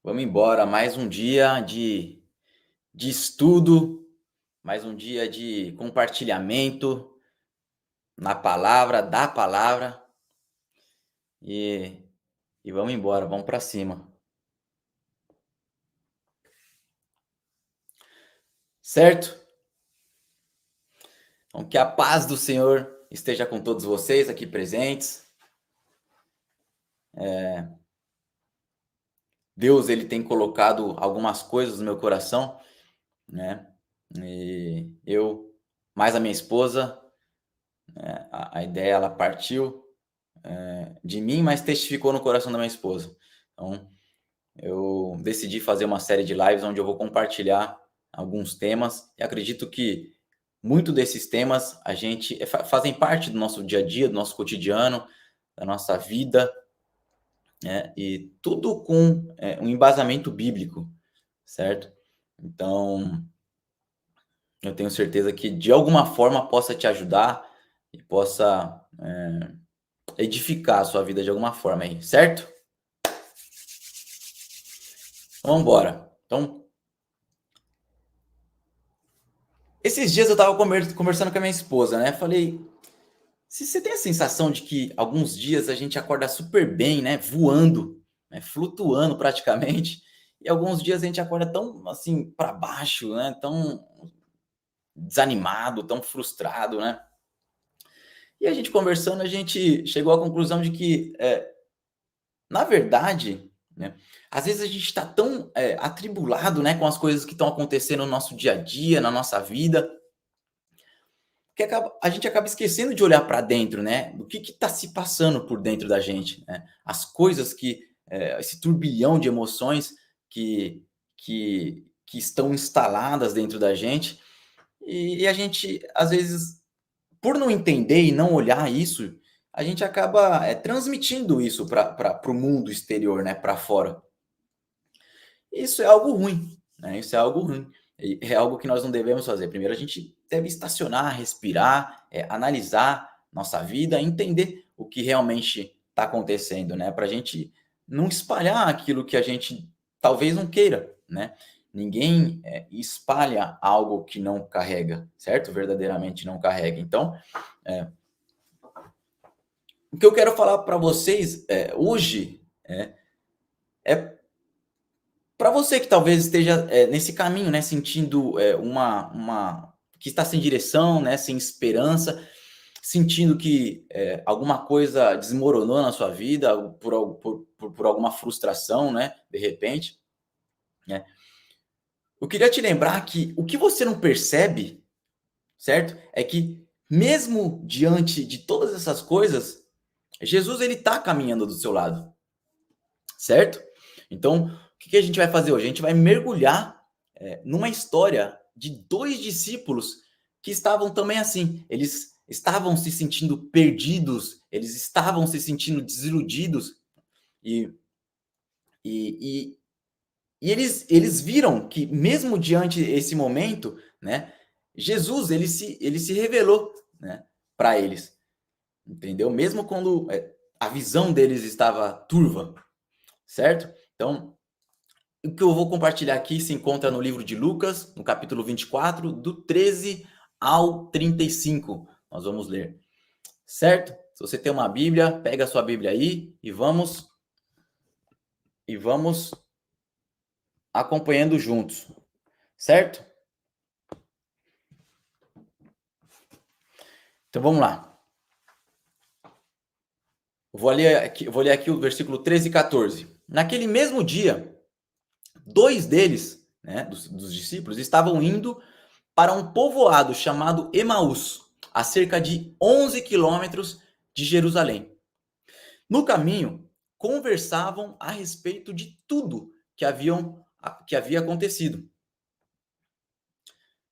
Vamos embora, mais um dia de estudo, mais um dia de compartilhamento na palavra, da palavra, e, e vamos embora, vamos para cima. Certo? Então, que a paz do Senhor esteja com todos vocês aqui presentes. Deus, ele tem colocado algumas coisas no meu coração, né? E eu, mais a minha esposa, né? A ideia, ela partiu de mim, mas testificou no coração da minha esposa. Então, eu decidi fazer uma série de lives onde eu vou compartilhar alguns temas, e acredito que muito desses temas fazem parte do nosso dia a dia, do nosso cotidiano, da nossa vida, né? E tudo com um embasamento bíblico, certo? Então, eu tenho certeza que de alguma forma possa te ajudar e possa edificar a sua vida de alguma forma aí, certo? Vamos embora. Então, esses dias eu estava conversando com a minha esposa, né? Falei, se você tem a sensação de que alguns dias a gente acorda super bem, né? Voando, né? Flutuando praticamente, e alguns dias a gente acorda tão assim para baixo, né? Tão desanimado, tão frustrado, né? E a gente conversando, a gente chegou à conclusão de que, na verdade, né? Às vezes a gente está tão atribulado, né? Com as coisas que estão acontecendo no nosso dia a dia, na nossa vida, que a gente acaba esquecendo de olhar para dentro, né? Do que está se passando por dentro da gente, né? As coisas esse turbilhão de emoções que estão instaladas dentro da gente, e a gente, às vezes, por não entender e não olhar isso, a gente acaba transmitindo isso para o mundo exterior, né? Para fora. Isso é algo ruim, né? Isso é algo ruim. E é algo que nós não devemos fazer. Primeiro, a gente deve estacionar, respirar, analisar nossa vida, entender o que realmente está acontecendo, né? Para a gente não espalhar aquilo que a gente talvez não queira, né? Ninguém espalha algo que não carrega, certo? Verdadeiramente não carrega. Então, o que eu quero falar para vocês hoje é para você que talvez esteja nesse caminho, né, sentindo que está sem direção, né, sem esperança, sentindo que alguma coisa desmoronou na sua vida por alguma frustração, né, de repente, né? Eu queria te lembrar que o que você não percebe, certo? É que mesmo diante de todas essas coisas, Jesus, ele está caminhando do seu lado, certo? Então, o que a gente vai fazer hoje? A gente vai mergulhar numa história de dois discípulos que estavam também assim. Eles estavam se sentindo perdidos, eles estavam se sentindo desiludidos e, e, e eles viram que mesmo diante desse momento, né, Jesus ele se revelou, né, para eles, entendeu? Mesmo quando a visão deles estava turva, certo? Então, o que eu vou compartilhar aqui se encontra no livro de Lucas, no capítulo 24, do 13 ao 35. Nós vamos ler, certo? Se você tem uma Bíblia, pega a sua Bíblia aí e vamos acompanhando juntos, certo? Então vamos lá. Vou ler aqui o versículo 13 e 14. Naquele mesmo dia, dois deles, né, dos discípulos, estavam indo para um povoado chamado Emaús, a cerca de 11 quilômetros de Jerusalém. No caminho, conversavam a respeito de tudo que havia acontecido,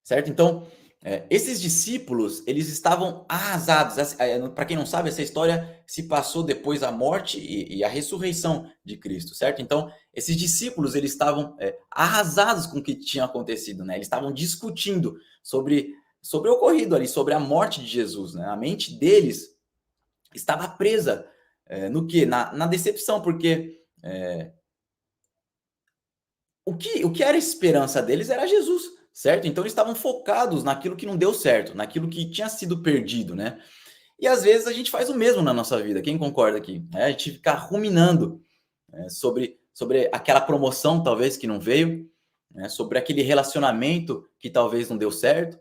certo? Então, esses discípulos, eles estavam arrasados. Para quem não sabe, essa história se passou depois da morte e a ressurreição de Cristo, certo? Então, esses discípulos, eles estavam arrasados com o que tinha acontecido, né? Eles estavam discutindo sobre o ocorrido ali, sobre a morte de Jesus, né? A mente deles estava presa No quê? Na decepção, porque o que era a esperança deles era Jesus, certo? Então eles estavam focados naquilo que não deu certo, naquilo que tinha sido perdido, né? E às vezes a gente faz o mesmo na nossa vida, quem concorda aqui? A gente fica ruminando sobre aquela promoção talvez que não veio, né? Sobre aquele relacionamento que talvez não deu certo,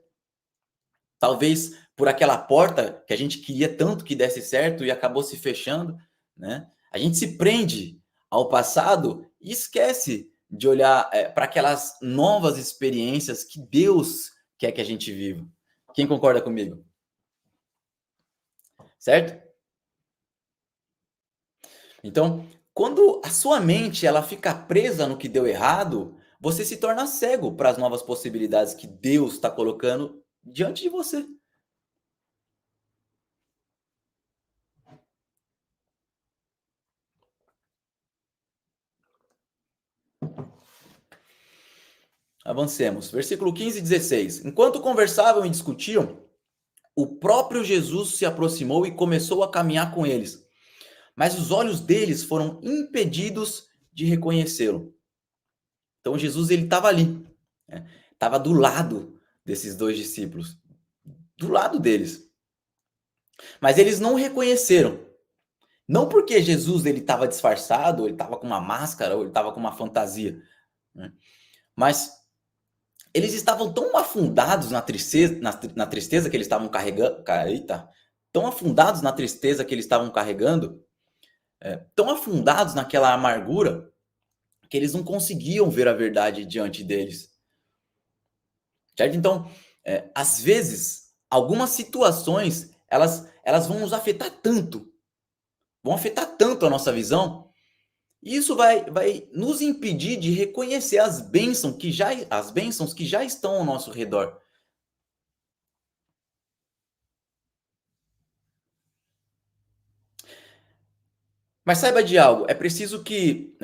talvez por aquela porta que a gente queria tanto que desse certo e acabou se fechando, né? A gente se prende ao passado e esquece de olhar para aquelas novas experiências que Deus quer que a gente viva. Quem concorda comigo? Certo? Então, quando a sua mente ela fica presa no que deu errado, você se torna cego para as novas possibilidades que Deus está colocando diante de você. Avancemos. Versículo 15 e 16. Enquanto conversavam e discutiam, o próprio Jesus se aproximou e começou a caminhar com eles. Mas os olhos deles foram impedidos de reconhecê-lo. Então Jesus ele estava ali, né? Estava do lado desses dois discípulos, do lado deles. Mas eles não reconheceram. Não porque Jesus ele estava disfarçado, ou ele estava com uma máscara, ou ele estava com uma fantasia, né? Mas eles estavam tão afundados na tristeza que eles estavam carregando, eita, tão afundados na tristeza que eles estavam carregando, tão afundados naquela amargura, que eles não conseguiam ver a verdade diante deles, certo? Então, às vezes, algumas situações, elas vão nos afetar tanto, vão afetar tanto a nossa visão, e isso vai nos impedir de reconhecer as bênçãos que já estão ao nosso redor. Mas saiba de algo, é preciso que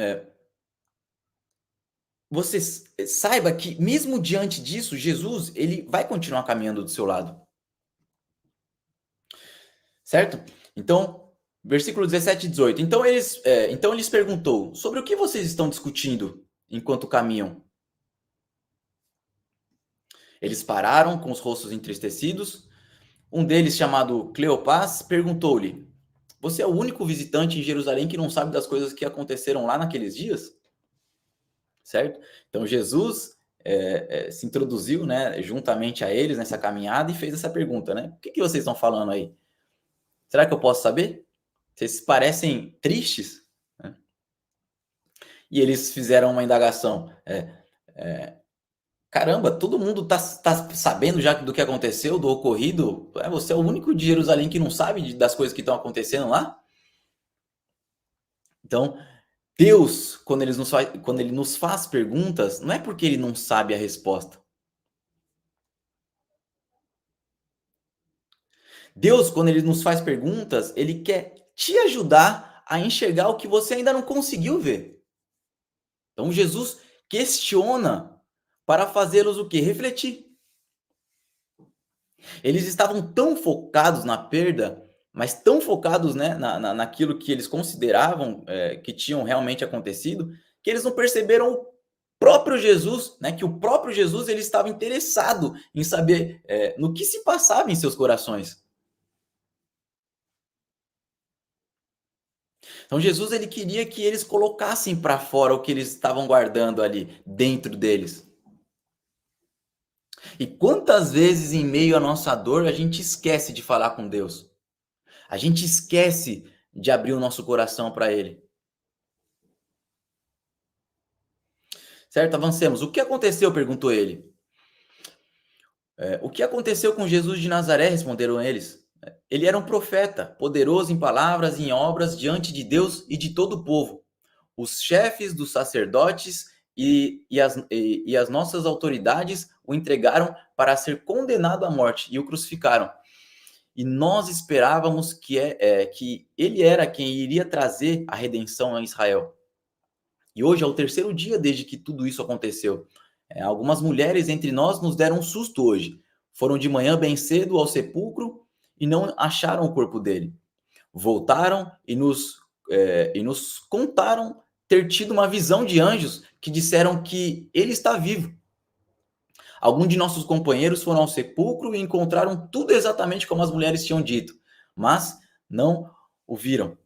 você saiba que mesmo diante disso, Jesus, ele vai continuar caminhando do seu lado, certo? Então, versículo 17 e 18. Então ele lhes perguntou: sobre o que vocês estão discutindo enquanto caminham? Eles pararam com os rostos entristecidos. Um deles, chamado Cleopas, perguntou-lhe: você é o único visitante em Jerusalém que não sabe das coisas que aconteceram lá naqueles dias? Certo? Então Jesus se introduziu, né, juntamente a eles nessa caminhada e fez essa pergunta, né? O que vocês estão falando aí? Será que eu posso saber? Vocês parecem tristes, né? E eles fizeram uma indagação. Caramba, todo mundo tá sabendo já do que aconteceu, do ocorrido. Você é o único de Jerusalém que não sabe das coisas que estão acontecendo lá? Então, Deus, quando ele nos faz perguntas, não é porque ele não sabe a resposta. Deus, quando ele nos faz perguntas, ele quer te ajudar a enxergar o que você ainda não conseguiu ver. Então Jesus questiona para fazê-los o quê? Refletir. Eles estavam tão focados na perda, mas tão focados, né, naquilo que eles consideravam que tinham realmente acontecido, que eles não perceberam o próprio Jesus, né, que o próprio Jesus ele estava interessado em saber no que se passava em seus corações. Então Jesus ele queria que eles colocassem para fora o que eles estavam guardando ali dentro deles. E quantas vezes em meio à nossa dor a gente esquece de falar com Deus? A gente esquece de abrir o nosso coração para ele. Certo? Avancemos. O que aconteceu? Perguntou ele. O que aconteceu com Jesus de Nazaré? Responderam eles. Ele era um profeta, poderoso em palavras e em obras diante de Deus e de todo o povo. Os chefes dos sacerdotes e as nossas autoridades o entregaram para ser condenado à morte e o crucificaram. E nós esperávamos que ele era quem iria trazer a redenção a Israel. E hoje é o terceiro dia desde que tudo isso aconteceu. Algumas mulheres entre nós nos deram um susto hoje. Foram de manhã bem cedo ao sepulcro e não acharam o corpo dele. Voltaram e nos e nos contaram ter tido uma visão de anjos que disseram que ele está vivo. Alguns de nossos companheiros foram ao sepulcro e encontraram tudo exatamente como as mulheres tinham dito, mas não o viram.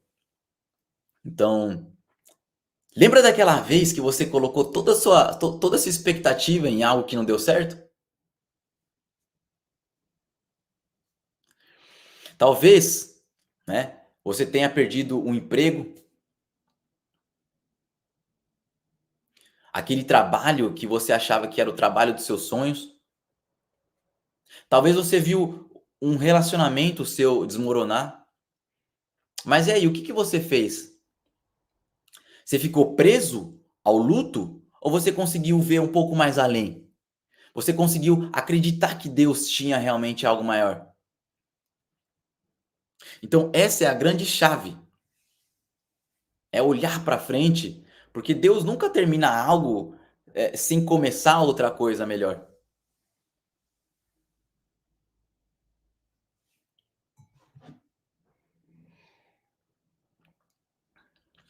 Então, lembra daquela vez que você colocou toda essa expectativa em algo que não deu certo? Talvez, né, você tenha perdido um emprego, aquele trabalho que você achava que era o trabalho dos seus sonhos. Talvez você viu um relacionamento seu desmoronar. Mas e aí, o que você fez? Você ficou preso ao luto ou você conseguiu ver um pouco mais além? Você conseguiu acreditar que Deus tinha realmente algo maior? Então, essa é a grande chave. É olhar para frente, porque Deus nunca termina algo, sem começar outra coisa melhor.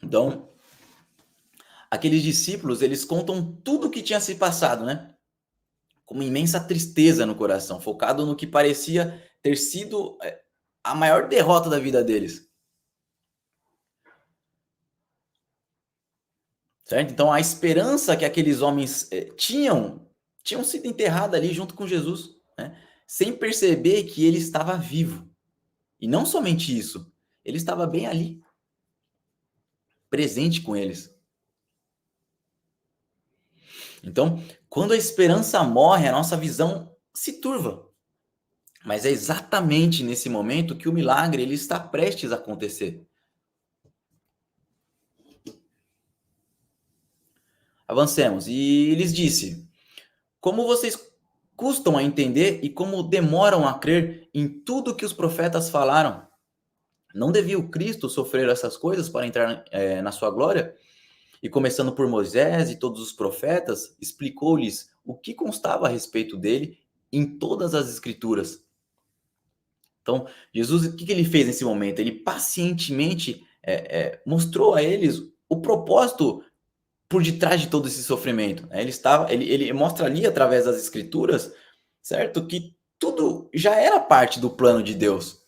Então, aqueles discípulos, eles contam tudo o que tinha se passado, né? Com uma imensa tristeza no coração, focado no que parecia ter sido, a maior derrota da vida deles, certo? Então a esperança que aqueles homens, tinham sido enterrada ali junto com Jesus, né, sem perceber que ele estava vivo. E não somente isso, ele estava bem ali, presente com eles. Então, quando a esperança morre, a nossa visão se turva. Mas é exatamente nesse momento que o milagre ele está prestes a acontecer. Avancemos. E lhes disse: como vocês custam a entender e como demoram a crer em tudo que os profetas falaram? Não devia o Cristo sofrer essas coisas para entrar na sua glória? E começando por Moisés e todos os profetas, explicou-lhes o que constava a respeito dele em todas as escrituras. Então, Jesus, o que ele fez nesse momento? Ele pacientemente mostrou a eles o propósito por detrás de todo esse sofrimento, né? Ele mostra ali através das escrituras, certo? Que tudo já era parte do plano de Deus.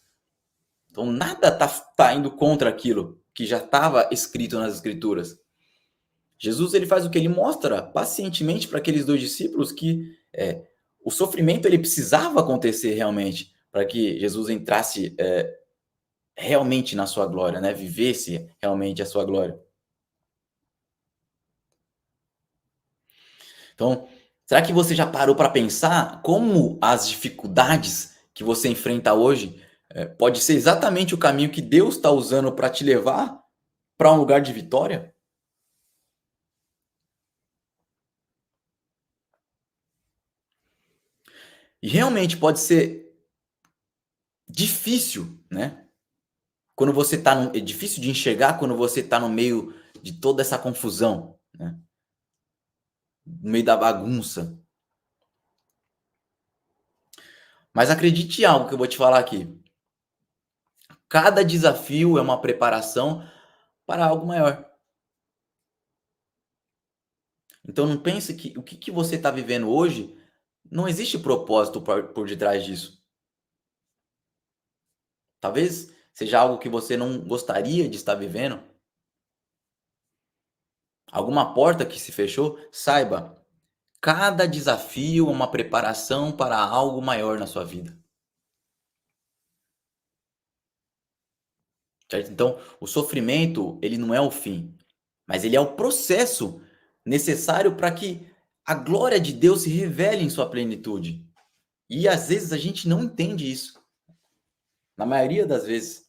Então nada tá indo contra aquilo que já estava escrito nas escrituras. Jesus ele faz o que? Ele mostra pacientemente para aqueles dois discípulos que o sofrimento ele precisava acontecer realmente para que Jesus entrasse realmente na sua glória, né? Vivesse realmente a sua glória. Então, será que você já parou para pensar como as dificuldades que você enfrenta hoje pode ser exatamente o caminho que Deus está usando para te levar para um lugar de vitória? E realmente pode ser difícil, né? Quando você tá no, é difícil de enxergar quando você está no meio de toda essa confusão, né? No meio da bagunça. Mas acredite em algo que eu vou te falar aqui. Cada desafio é uma preparação para algo maior. Então não pense que o que você está vivendo hoje, não existe propósito por detrás disso. Talvez seja algo que você não gostaria de estar vivendo, alguma porta que se fechou, saiba, cada desafio é uma preparação para algo maior na sua vida, certo? Então, o sofrimento, ele não é o fim, mas ele é o processo necessário para que a glória de Deus se revele em sua plenitude. E às vezes a gente não entende isso, na maioria das vezes.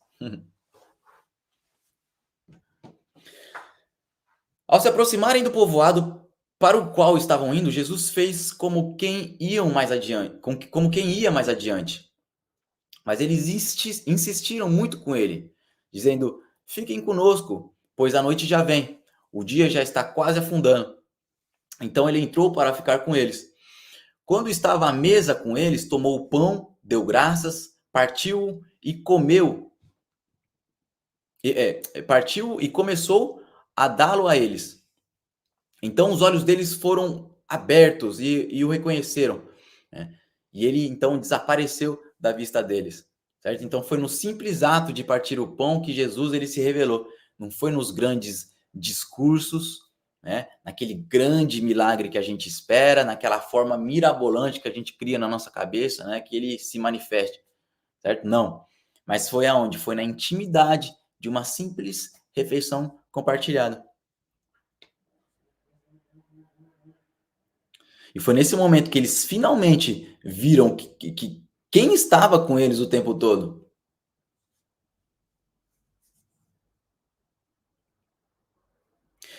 Ao se aproximarem do povoado para o qual estavam indo, Jesus fez como quem iam mais adiante, como quem ia mais adiante. Mas eles insistiram muito com ele, dizendo: fiquem conosco, pois a noite já vem, o dia já está quase afundando. Então ele entrou para ficar com eles. Quando estava à mesa com eles, tomou o pão, deu graças, partiu e comeu. partiu e começou a dá-lo a eles. Então os olhos deles foram abertos e o reconheceram, né? E ele então desapareceu da vista deles, certo? Então foi no simples ato de partir o pão que Jesus ele se revelou. Não foi nos grandes discursos, né? Naquele grande milagre que a gente espera, naquela forma mirabolante que a gente cria na nossa cabeça, né? Que ele se manifeste, certo? Não. Mas foi aonde? Foi na intimidade de uma simples refeição compartilhada. E foi nesse momento que eles finalmente viram que quem estava com eles o tempo todo.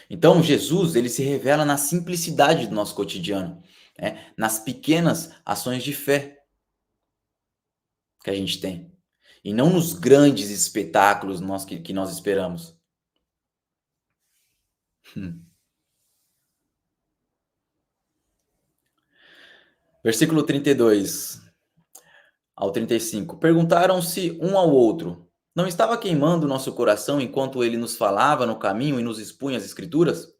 Então Jesus, ele se revela na simplicidade do nosso cotidiano, né? Nas pequenas ações de fé que a gente tem. E não nos grandes espetáculos que nós esperamos. Versículo 32 ao 35. Perguntaram-se um ao outro: não estava queimando nosso coração enquanto ele nos falava no caminho e nos expunha as Escrituras?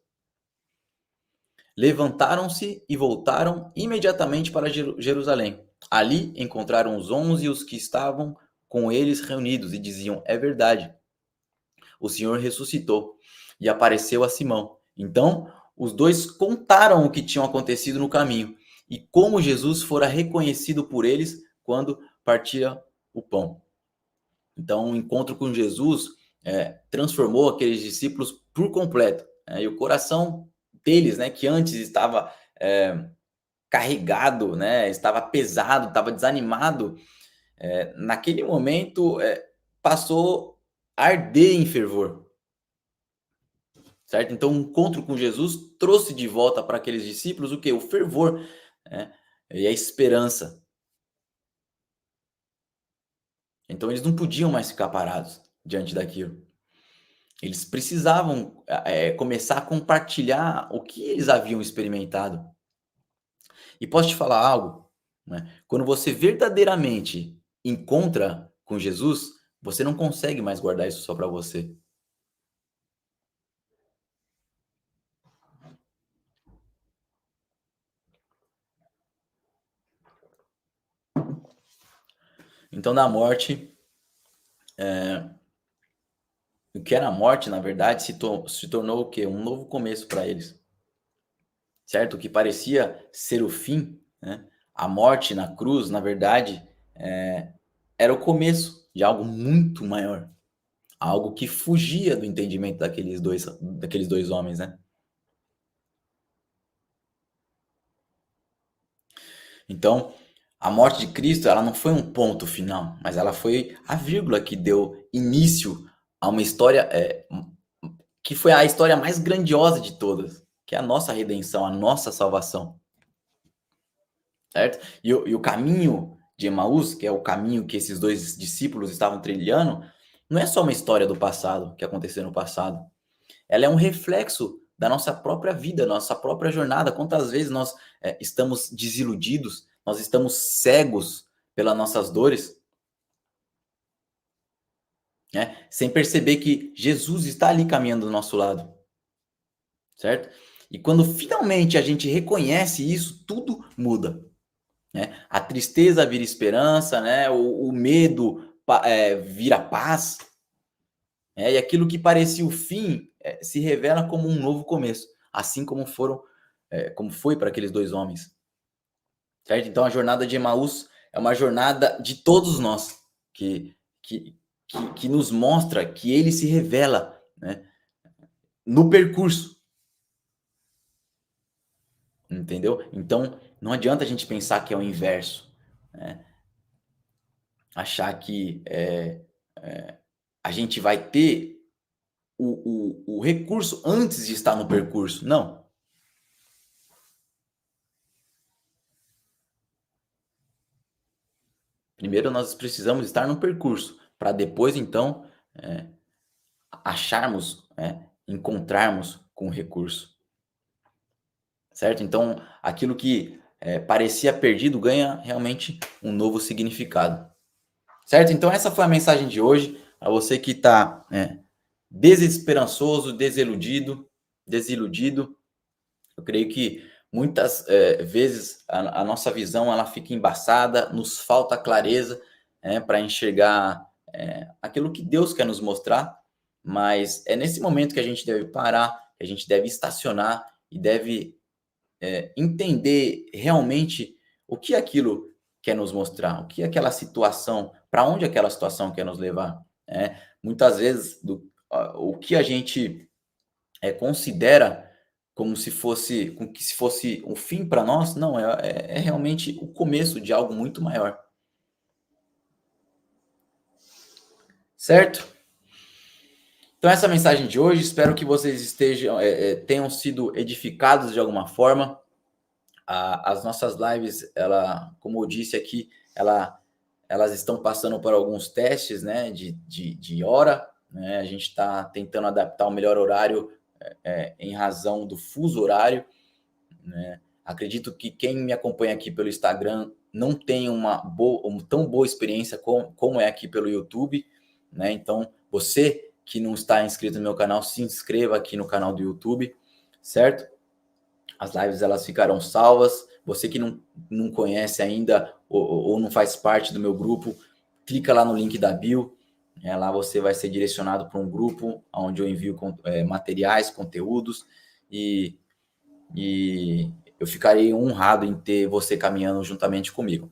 Levantaram-se e voltaram imediatamente para Jerusalém. Ali encontraram os 11 e os que estavam com eles reunidos e diziam: é verdade, o Senhor ressuscitou e apareceu a Simão. Então os dois contaram o que tinha acontecido no caminho e como Jesus fora reconhecido por eles quando partia o pão. Então o encontro com Jesus transformou aqueles discípulos por completo, e o coração deles, né, que antes estava carregado, né, estava pesado, estava desanimado, naquele momento passou a arder em fervor, certo? Então o encontro com Jesus trouxe de volta para aqueles discípulos o que? O fervor, né, e a esperança. Então eles não podiam mais ficar parados diante daquilo. Eles precisavam começar a compartilhar o que eles haviam experimentado. E posso te falar algo, né? Quando você verdadeiramente encontra com Jesus, você não consegue mais guardar isso só para você. Então, na morte, o que era a morte, na verdade, se tornou o quê? Um novo começo para eles, certo? O que parecia ser o fim, né? A morte na cruz, na verdade, era o começo de algo muito maior, algo que fugia do entendimento daqueles dois homens, né? Então, a morte de Cristo, ela não foi um ponto final, mas ela foi a vírgula que deu início a uma história que foi a história mais grandiosa de todas, que é a nossa redenção, a nossa salvação, certo? E o caminho de Emaús, que é o caminho que esses dois discípulos estavam trilhando, não é só uma história do passado, que aconteceu no passado. Ela é um reflexo da nossa própria vida, nossa própria jornada. Quantas vezes nós estamos desiludidos, nós estamos cegos pelas nossas dores, né? Sem perceber que Jesus está ali caminhando do nosso lado, certo? E quando finalmente a gente reconhece isso, tudo muda, né? A tristeza vira esperança, né? O medo vira paz, né? E aquilo que parecia o fim se revela como um novo começo, assim como foi para aqueles dois homens, certo? Então a jornada de Emaús é uma jornada de todos nós, que, que, que nos mostra que ele se revela, né, no percurso, entendeu? Então não adianta a gente pensar que é o inverso, né? Achar que a gente vai ter o recurso antes de estar no percurso. Não. Primeiro nós precisamos estar no percurso, para depois então acharmos, encontrarmos com o recurso, certo? Então, aquilo que parecia perdido ganha realmente um novo significado, certo? Então, essa foi a mensagem de hoje. A você que está desesperançoso, desiludido. Eu creio que muitas vezes a nossa visão ela fica embaçada, nos falta clareza para enxergar aquilo que Deus quer nos mostrar, mas é nesse momento que a gente deve parar, que a gente deve estacionar e deve entender realmente o que aquilo quer nos mostrar, o que aquela situação, para onde aquela situação quer nos levar. Muitas vezes, o que a gente considera como se fosse, como que se fosse um fim para nós, não, é realmente o começo de algo muito maior. Certo? Então, essa é a mensagem de hoje. Espero que vocês tenham sido edificados de alguma forma. As nossas lives, como eu disse aqui, elas estão passando por alguns testes, né, de hora, né? A gente está tentando adaptar o melhor horário em razão do fuso horário, né? Acredito que quem me acompanha aqui pelo Instagram não tem uma tão boa experiência como é aqui pelo YouTube, né? Então, você que não está inscrito no meu canal, se inscreva aqui no canal do YouTube, certo? As lives elas ficarão salvas. Você que não conhece ainda ou não faz parte do meu grupo, clica lá no link da bio. Lá você vai ser direcionado para um grupo onde eu envio materiais, conteúdos e eu ficarei honrado em ter você caminhando juntamente comigo.